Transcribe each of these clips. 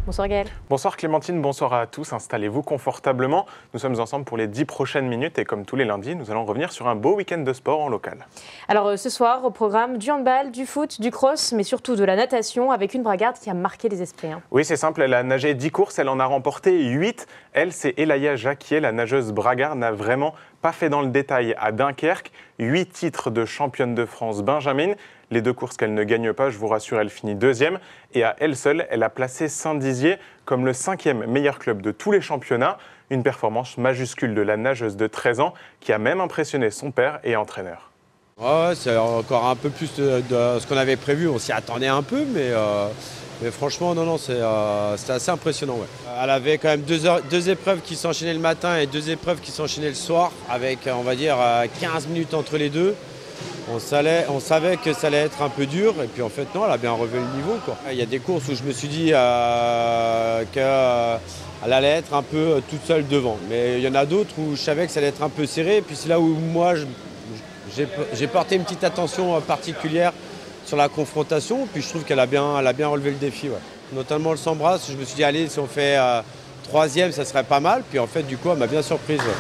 Bonsoir Gaël. Bonsoir Clémentine, bonsoir à tous. Installez-vous confortablement. Nous sommes ensemble pour les 10 prochaines minutes et comme tous les lundis, nous allons revenir sur un beau week-end de sport en local. Alors ce soir, au programme du handball, du foot, du cross, mais surtout de la natation avec une bragarde qui a marqué les esprits. Oui, c'est simple, elle a nagé 10 courses, elle en a remporté 8. Elle, c'est Elaya Jacquier, la nageuse bragarde, n'a vraiment pas fait dans le détail à Dunkerque. 8 titres de championne de France Benjamin. Les 2 courses qu'elle ne gagne pas, je vous rassure, elle finit 2e. Et à elle seule, elle a placé Saint-Dizier comme le 5e meilleur club de tous les championnats. Une performance majuscule de la nageuse de 13 ans qui a même impressionné son père et entraîneur. Ouais, c'est encore un peu plus de ce qu'on avait prévu. On s'y attendait un peu, mais franchement, non, c'était assez impressionnant. Ouais. Elle avait quand même 2 épreuves qui s'enchaînaient le matin et 2 épreuves qui s'enchaînaient le soir, avec, on va dire, 15 minutes entre les deux. On savait que ça allait être un peu dur, et puis en fait, non, elle a bien relevé le niveau, quoi. Il y a des courses où je me suis dit qu'elle allait être un peu toute seule devant. Mais il y en a d'autres où je savais que ça allait être un peu serré, et puis c'est là où moi, j'ai porté une petite attention particulière sur la confrontation, puis je trouve qu'elle a bien relevé le défi. Ouais. Notamment le 100 brasses, je me suis dit, allez, si on fait 3e, ça serait pas mal. Puis en fait, du coup, elle m'a bien surprise. Ouais.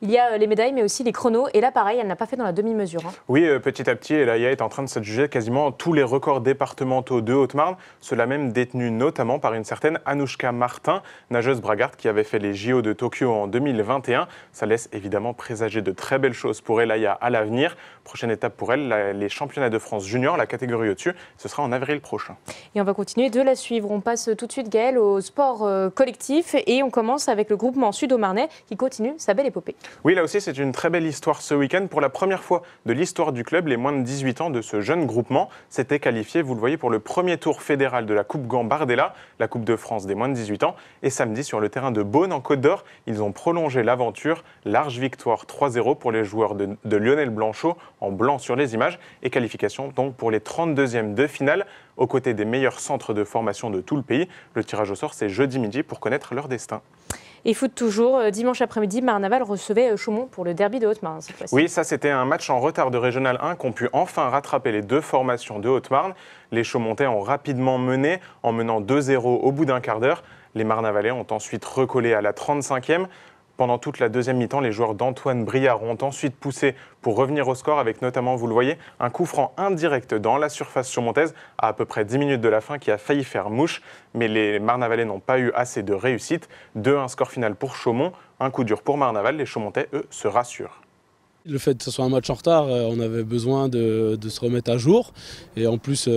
Il y a les médailles, mais aussi les chronos. Et là, pareil, elle n'a pas fait dans la demi-mesure. Oui, petit à petit, Elaya est en train de s'adjuger quasiment tous les records départementaux de Haute-Marne. Cela même détenu notamment par une certaine Anouchka Martin, nageuse bragarde qui avait fait les JO de Tokyo en 2021. Ça laisse évidemment présager de très belles choses pour Elaya à l'avenir. Prochaine étape pour elle, les championnats de France junior, la catégorie au-dessus. Ce sera en avril prochain. Et on va continuer de la suivre. On passe tout de suite, Gaël, au sport collectif. Et on commence avec le groupement Sud-Aumarnais qui continue sa belle épopée. Oui, là aussi, c'est une très belle histoire ce week-end. Pour la première fois de l'histoire du club, les moins de 18 ans de ce jeune groupement s'étaient qualifiés, vous le voyez, pour le premier tour fédéral de la Coupe Gambardella, la Coupe de France des moins de 18 ans. Et samedi, sur le terrain de Beaune, en Côte d'Or, ils ont prolongé l'aventure. Large victoire 3-0 pour les joueurs de Lionel Blanchot, en blanc sur les images. Et qualification donc pour les 32e de finale, aux côtés des meilleurs centres de formation de tout le pays. Le tirage au sort, c'est jeudi midi pour connaître leur destin. Et foot toujours, dimanche après-midi, Marnaval recevait Chaumont pour le derby de Haute-Marne cette fois-ci. Oui, ça c'était un match en retard de Régional 1 qu'ont pu enfin rattraper les 2 formations de Haute-Marne. Les Chaumontais ont rapidement mené en menant 2-0 au bout d'un quart d'heure. Les Marnavalais ont ensuite recollé à la 35e. Pendant toute la deuxième mi-temps, les joueurs d'Antoine Briard ont ensuite poussé pour revenir au score avec notamment, vous le voyez, un coup franc indirect dans la surface chaumontaise à peu près 10 minutes de la fin qui a failli faire mouche. Mais les Marnavalais n'ont pas eu assez de réussite. 2-1 score final pour Chaumont. Un coup dur pour Marnaval. Les Chaumontais, eux, se rassurent. Le fait que ce soit un match en retard, on avait besoin de se remettre à jour. Et en plus,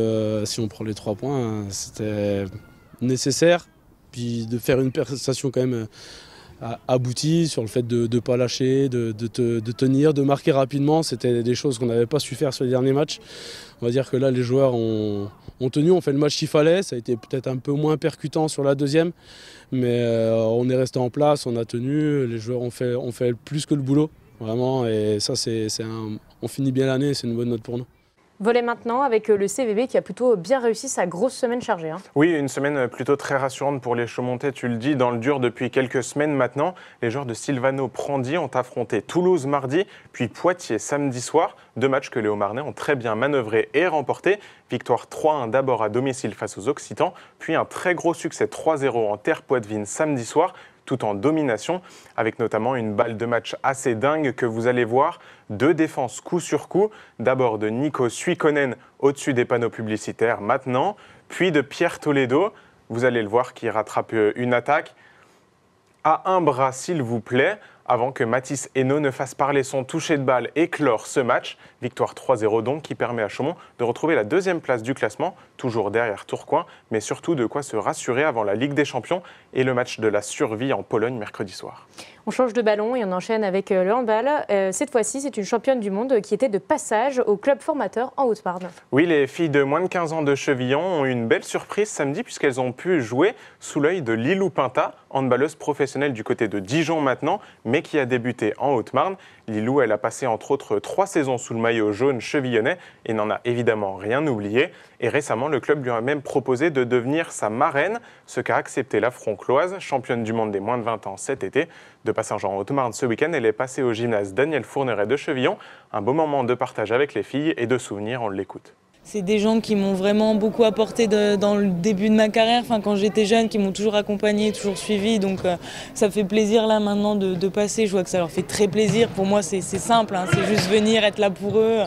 si on prend les 3 points, c'était nécessaire. Puis de faire une prestation quand même abouti sur le fait de ne pas lâcher, de tenir, de marquer rapidement. C'était des choses qu'on n'avait pas su faire sur les derniers matchs. On va dire que là, les joueurs ont tenu, ont fait le match qu'il fallait. Ça a été peut-être un peu moins percutant sur la deuxième, mais on est resté en place, on a tenu. Les joueurs ont fait plus que le boulot, vraiment. Et ça, on finit bien l'année, c'est une bonne note pour nous. Volet maintenant avec le CVB qui a plutôt bien réussi sa grosse semaine chargée. Oui, une semaine plutôt très rassurante pour les Chaumontais, tu le dis, dans le dur depuis quelques semaines maintenant. Les joueurs de Silvano Prandi ont affronté Toulouse mardi, puis Poitiers samedi soir. 2 matchs que les Haut-Marnais ont très bien manœuvrés et remportés. Victoire 3-1 d'abord à domicile face aux Occitans, puis un très gros succès 3-0 en terre poitevine samedi soir, tout en domination, avec notamment une balle de match assez dingue que vous allez voir. 2 défenses coup sur coup, d'abord de Nico Suikonen au-dessus des panneaux publicitaires maintenant, puis de Pierre Toledo, vous allez le voir, qui rattrape une attaque. À un bras, s'il vous plaît, avant que Mathis Hainaut ne fasse parler son toucher de balle et clore ce match. Victoire 3-0 donc, qui permet à Chaumont de retrouver la 2e place du classement, toujours derrière Tourcoing, mais surtout de quoi se rassurer avant la Ligue des Champions et le match de la survie en Pologne mercredi soir. On change de ballon et on enchaîne avec le handball. Cette fois-ci, c'est une championne du monde qui était de passage au club formateur en Haute-Marne. Oui, les filles de moins de 15 ans de Chevillon ont eu une belle surprise samedi puisqu'elles ont pu jouer sous l'œil de Lilou Pinta, handballeuse professionnelle du côté de Dijon maintenant, mais qui a débuté en Haute-Marne. Lilou, elle a passé entre autres 3 saisons sous le maillot jaune chevillonnais et n'en a évidemment rien oublié. Et récemment, le club lui a même proposé de devenir sa marraine, ce qu'a accepté la Froncloise, championne du monde des moins de 20 ans cet été. De passage en Haute-Marne ce week-end, elle est passée au gymnase Daniel Fourneret de Chevillon. Un beau moment de partage avec les filles et de souvenirs, on l'écoute. C'est des gens qui m'ont vraiment beaucoup apporté dans le début de ma carrière, enfin, quand j'étais jeune, qui m'ont toujours accompagné, toujours suivi. Donc ça fait plaisir là maintenant de passer. Je vois que ça leur fait très plaisir. Pour moi, c'est simple, hein. C'est juste venir, être là pour eux,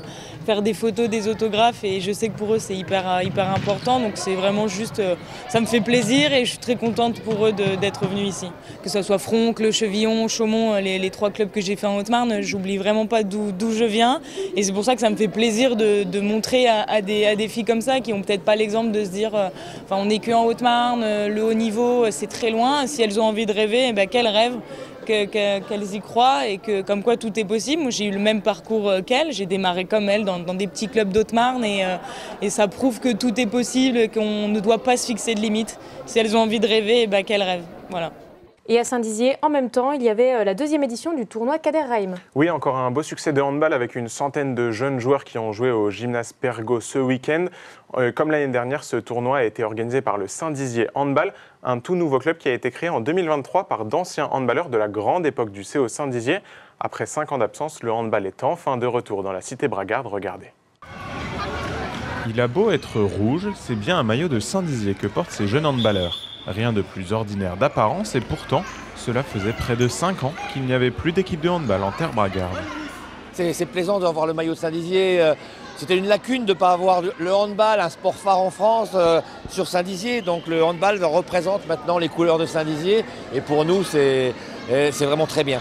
faire des photos, des autographes. Et je sais que pour eux, c'est hyper important. Donc c'est vraiment juste, ça me fait plaisir et je suis très contente pour eux d'être venus ici. Que ce soit Fronc, Le Chevillon, Chaumont, les 3 clubs que j'ai fait en Haute-Marne, j'oublie vraiment pas d'où je viens. Et c'est pour ça que ça me fait plaisir de montrer à des filles comme ça qui n'ont peut-être pas l'exemple de se dire on n'est qu'en Haute-Marne, le haut niveau c'est très loin. Si elles ont envie de rêver, qu'elles rêvent, qu'elles y croient et que comme quoi tout est possible. Moi j'ai eu le même parcours qu'elles, j'ai démarré comme elles dans des petits clubs d'Haute-Marne et ça prouve que tout est possible, qu'on ne doit pas se fixer de limites. Si elles ont envie de rêver, qu'elles rêvent. Voilà. Et à Saint-Dizier, en même temps, il y avait la 2e édition du tournoi Kader Reim. Oui, encore un beau succès de handball avec une centaine de jeunes joueurs qui ont joué au gymnase Pergaud ce week-end. Comme l'année dernière, ce tournoi a été organisé par le Saint-Dizier Handball, un tout nouveau club qui a été créé en 2023 par d'anciens handballeurs de la grande époque du CO Saint-Dizier. Après 5 ans d'absence, le handball est enfin de retour dans la cité bragarde. Regardez. Il a beau être rouge, c'est bien un maillot de Saint-Dizier que portent ces jeunes handballeurs. Rien de plus ordinaire d'apparence et pourtant, cela faisait près de 5 ans qu'il n'y avait plus d'équipe de handball en terre bragarde. C'est plaisant de voir le maillot de Saint-Dizier. C'était une lacune de ne pas avoir le handball, un sport phare en France, sur Saint-Dizier. Donc le handball représente maintenant les couleurs de Saint-Dizier et pour nous c'est vraiment très bien.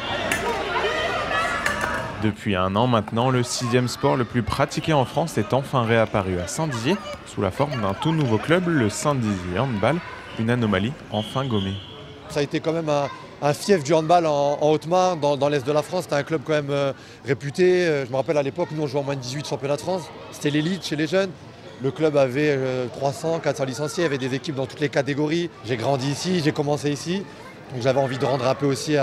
Depuis 1 an maintenant, le 6e sport le plus pratiqué en France est enfin réapparu à Saint-Dizier sous la forme d'un tout nouveau club, le Saint-Dizier Handball. Une anomalie enfin gommée. Ça a été quand même un fief du handball en Haute-Marne, dans l'Est de la France. C'était un club quand même réputé. Je me rappelle à l'époque, nous on jouait en moins de 18 championnats de France. C'était l'élite chez les jeunes. Le club avait 300, 400 licenciés, il y avait des équipes dans toutes les catégories. J'ai grandi ici, j'ai commencé ici. Donc j'avais envie de rendre un peu aussi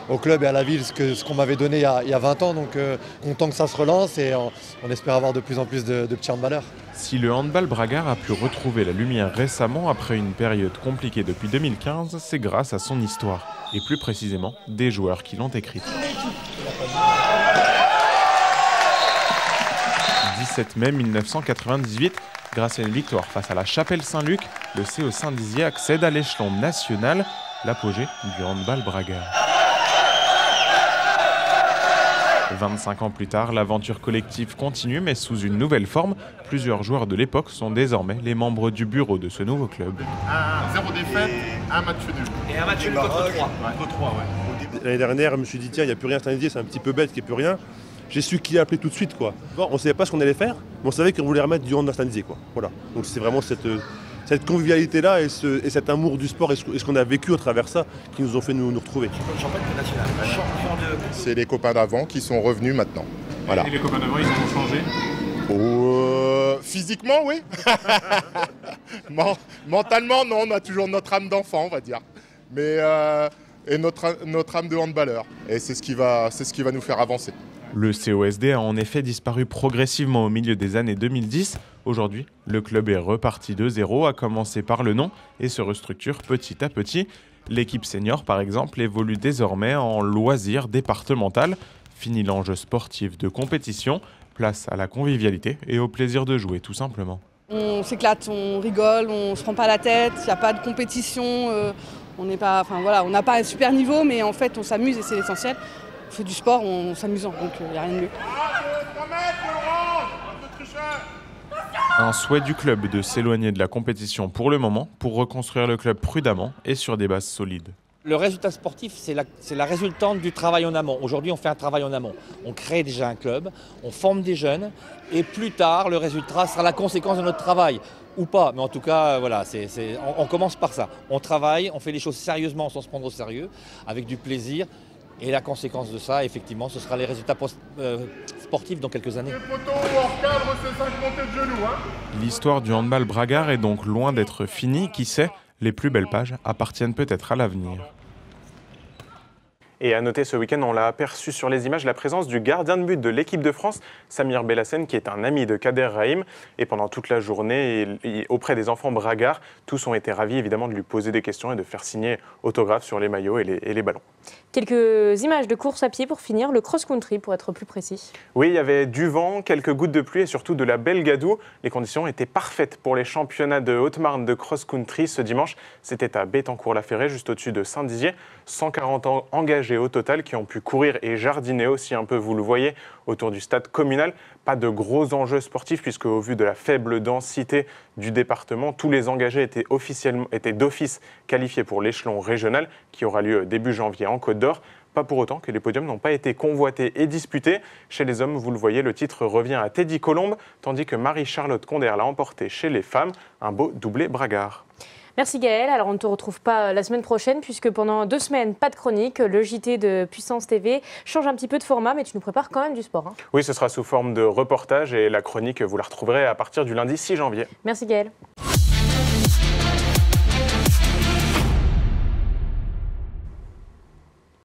au club et à la ville ce qu'on m'avait donné il y a 20 ans. Donc content que ça se relance et on espère avoir de plus en plus de petits handballeurs. Si le handball bragard a pu retrouver la lumière récemment après une période compliquée depuis 2015, c'est grâce à son histoire, et plus précisément des joueurs qui l'ont écrite. 17 mai 1998, grâce à une victoire face à la Chapelle Saint-Luc, le CO Saint-Dizier accède à l'échelon national, l'apogée du handball bragard. 25 ans plus tard, l'aventure collective continue, mais sous une nouvelle forme. Plusieurs joueurs de l'époque sont désormais les membres du bureau de ce nouveau club. 0 défaite, 1 match nul. Et 1 match nul contre 3. L'année dernière, je me suis dit, tiens, il n'y a plus rien à Saint-Dizier, c'est un petit peu bête qu'il n'y ait plus rien. J'ai su qui appeler tout de suite, quoi. Bon, on ne savait pas ce qu'on allait faire, mais on savait qu'on voulait remettre du hand à Saint-Dizier, quoi. Voilà. Donc c'est vraiment cette convivialité-là et cet amour du sport et ce qu'on a vécu à travers ça qui nous ont fait nous retrouver. C'est les copains d'avant qui sont revenus maintenant. Voilà. Et les copains d'avant, ils ont changé? Physiquement, oui. Mentalement, non, on a toujours notre âme d'enfant, on va dire. Mais et notre âme de handballeur. Et c'est ce qui va nous faire avancer. Le COSD a en effet disparu progressivement au milieu des années 2010. Aujourd'hui, le club est reparti de zéro, à commencer par le nom, et se restructure petit à petit. L'équipe senior, par exemple, évolue désormais en loisir départemental. Fini l'enjeu sportif de compétition, place à la convivialité et au plaisir de jouer, tout simplement. On s'éclate, on rigole, on ne se prend pas la tête, il n'y a pas de compétition, on n'a pas un super niveau, mais en fait on s'amuse et c'est l'essentiel. On fait du sport, on s'amuse, donc il n'y a rien de mieux. Un souhait du club de s'éloigner de la compétition pour le moment, pour reconstruire le club prudemment et sur des bases solides. Le résultat sportif, c'est la résultante du travail en amont. Aujourd'hui, on fait un travail en amont. On crée déjà un club, on forme des jeunes, et plus tard, le résultat sera la conséquence de notre travail. Ou pas, mais en tout cas, voilà, on commence par ça. On travaille, on fait les choses sérieusement sans se prendre au sérieux, avec du plaisir. Et la conséquence de ça, effectivement, ce sera les résultats sportifs dans quelques années. L'histoire du handball bragard est donc loin d'être finie. Qui sait, les plus belles pages appartiennent peut-être à l'avenir. Et à noter ce week-end, on l'a aperçu sur les images, la présence du gardien de but de l'équipe de France, Samir Belhassen, qui est un ami de Kader Rahim. Et pendant toute la journée, auprès des enfants bragards, tous ont été ravis évidemment de lui poser des questions et de faire signer autographes sur les maillots et les ballons. Quelques images de course à pied pour finir, le cross-country pour être plus précis. Oui, il y avait du vent, quelques gouttes de pluie et surtout de la belle gadoue. Les conditions étaient parfaites pour les championnats de Haute-Marne de cross-country ce dimanche. C'était à Béthencourt-la-Ferraie, juste au-dessus de Saint-Dizier. 140 engagés au total qui ont pu courir et jardiner aussi un peu, vous le voyez, autour du stade communal. Pas de gros enjeux sportifs puisque au vu de la faible densité du département, tous les engagés étaient d'office qualifiés pour l'échelon régional qui aura lieu début janvier en Côte d'Or. Pas pour autant que les podiums n'ont pas été convoités et disputés. Chez les hommes, vous le voyez, le titre revient à Teddy Colombe, tandis que Marie-Charlotte Conder l'a emporté chez les femmes. Un beau doublé bragard. Merci Gaëlle. Alors on ne te retrouve pas la semaine prochaine puisque pendant 2 semaines, pas de chronique. Le JT de Puissance TV change un petit peu de format, mais tu nous prépares quand même du sport. Oui, ce sera sous forme de reportage et la chronique, vous la retrouverez à partir du lundi 6 janvier. Merci Gaëlle.